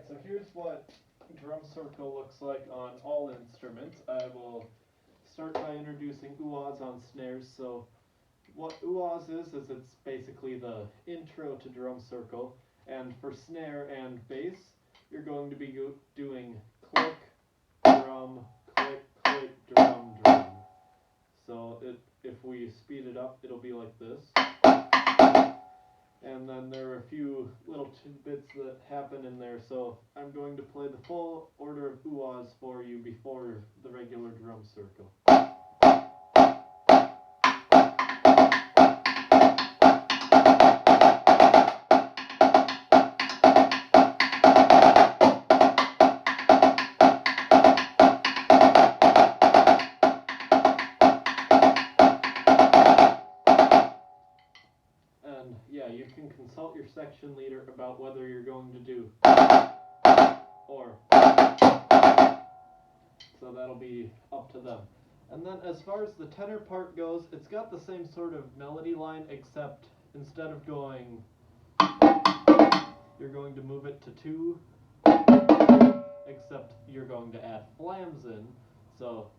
so here's what drum circle looks like on all instruments. I will start by introducing uaz on snares. So what uaz is it's basically the intro to drum circle. And for snare and bass, you're going to be doing click, drum, click, click, drum, drum. So if we speed it up, it'll be like this. And then there are a few little tidbits that happen in there, so I'm going to play the full order of uaz for you before the regular drum circle. And yeah, you can consult your section leader about whether you're going to do or. So that'll be up to them. And then as far as the tenor part goes, it's got the same sort of melody line, except instead of going, you're going to move it to 2, except you're going to add flams in. So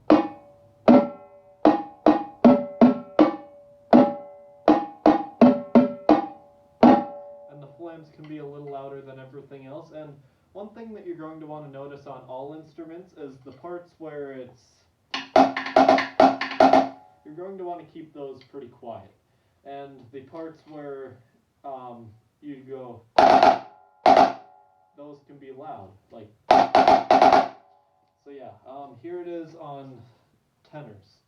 and the flams can be a little louder than everything else. And one thing that you're going to want to notice on all instruments is the parts where you're going to want to keep those pretty quiet. And the parts where you go, those can be loud, like. So yeah, here it is on tenors.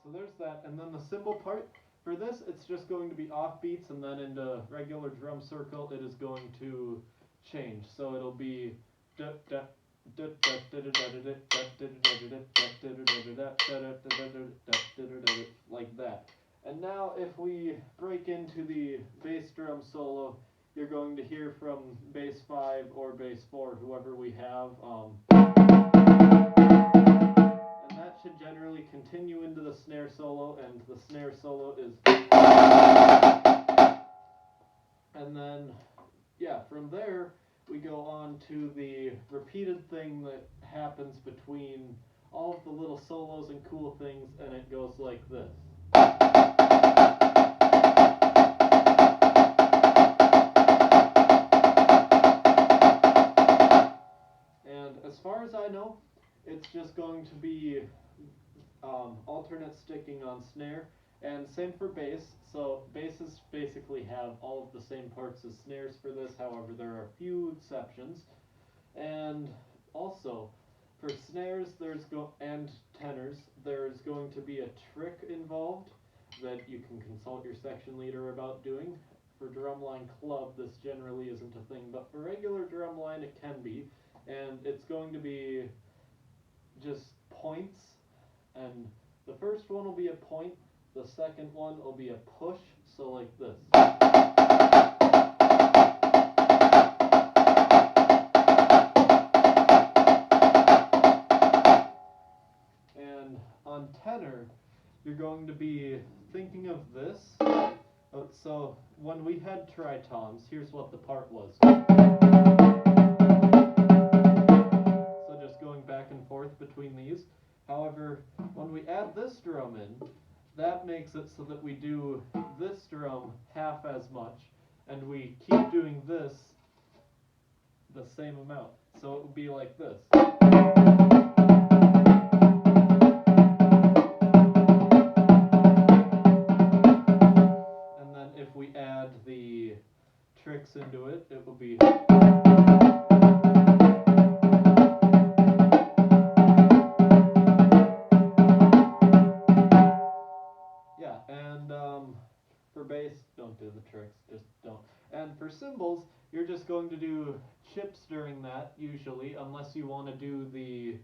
So there's that, and then the cymbal part, for this it's just going to be off beats, and then into regular drum circle it is going to change. So it'll be like that. And now if we break into the bass drum solo, you're going to hear from bass 5 or bass 4, whoever we have. Should generally continue into the snare solo, and the snare solo is, and then yeah, from there we go on to the repeated thing that happens between all of the little solos and cool things, and it goes like this. And as far as I know, it's just going to be alternate sticking on snare, and same for bass. So basses basically have all of the same parts as snares for this, however there are a few exceptions. And also for snares and tenors, there's going to be a trick involved that you can consult your section leader about doing. For drumline club, this generally isn't a thing, but for regular drumline it can be, and it's going to be just points. And the first one will be a point, the second one will be a push, so like this. And on tenor, you're going to be thinking of this. So when we had tritoms, here's what the part was. So just going back and forth between these. However, when we add this drum in, that makes it so that we do this drum half as much, and we keep doing this the same amount. So it would be like this. And then if we add the tricks into it, it will be. For bass, don't do the tricks, just don't. And for cymbals, you're just going to do chips during that, usually, unless you want to do the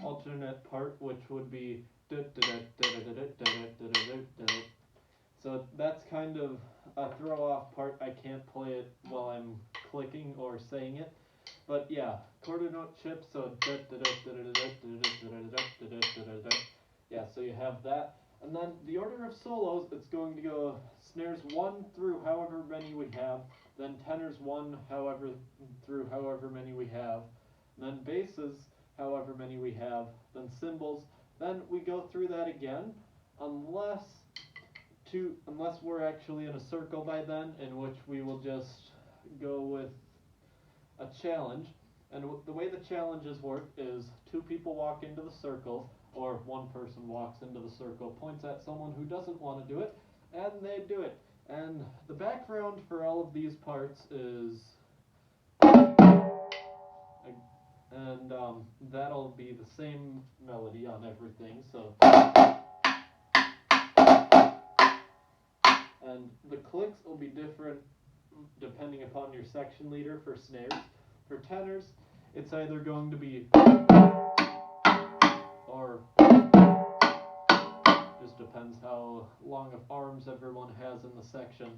alternate part, which would be So that's kind of a throw off part. I can't play it while I'm clicking or saying it. But yeah, quarter note chips, so yeah, so you have that. And then the order of solos, it's going to go snares 1 through however many we have, then tenors 1 however through however many we have, then basses however many we have, then cymbals, then we go through that again, unless we're actually in a circle by then, in which we will just go with a challenge. And the way the challenges work is 2 people walk into the circle, or 1 person walks into the circle, points at someone who doesn't want to do it, and they do it. And the background for all of these parts is, and that'll be the same melody on everything, so. And the clicks will be different depending upon your section leader for snares. For tenors, it's either going to be or just depends how long of arms everyone has in the section.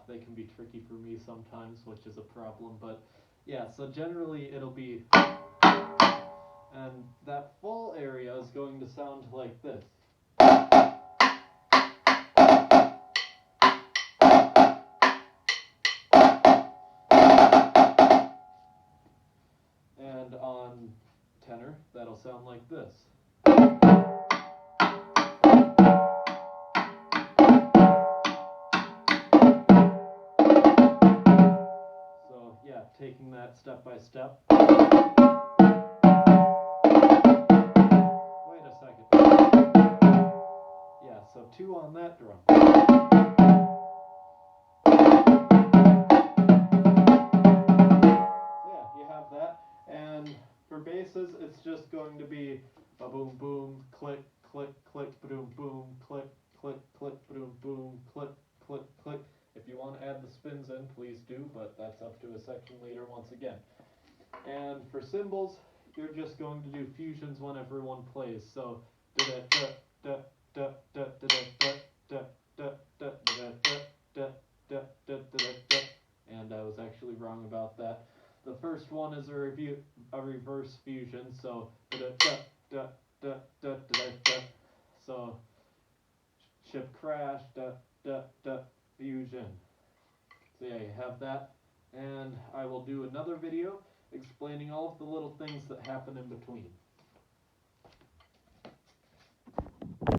They can be tricky for me sometimes, which is a problem, but yeah, so generally it'll be, and that full area is going to sound like this. And on tenor, that'll sound like this. So yeah, taking that step by step. Wait a second. Yeah, so 2 on that drum. For basses, it's just going to be a boom boom, click, click, click, boom boom, click, click, click, boom boom, click, click, click. If you want to add the spins in, please do, but that's up to a section leader once again. And for cymbals, you're just going to do fusions when everyone plays. So da da da da da da da da da da da da da da da. And I was actually wrong about that. The first one is a reverse fusion, so da da da da da da da. So chip crash, da da da fusion. So yeah, you have that, and I will do another video explaining all of the little things that happen in between.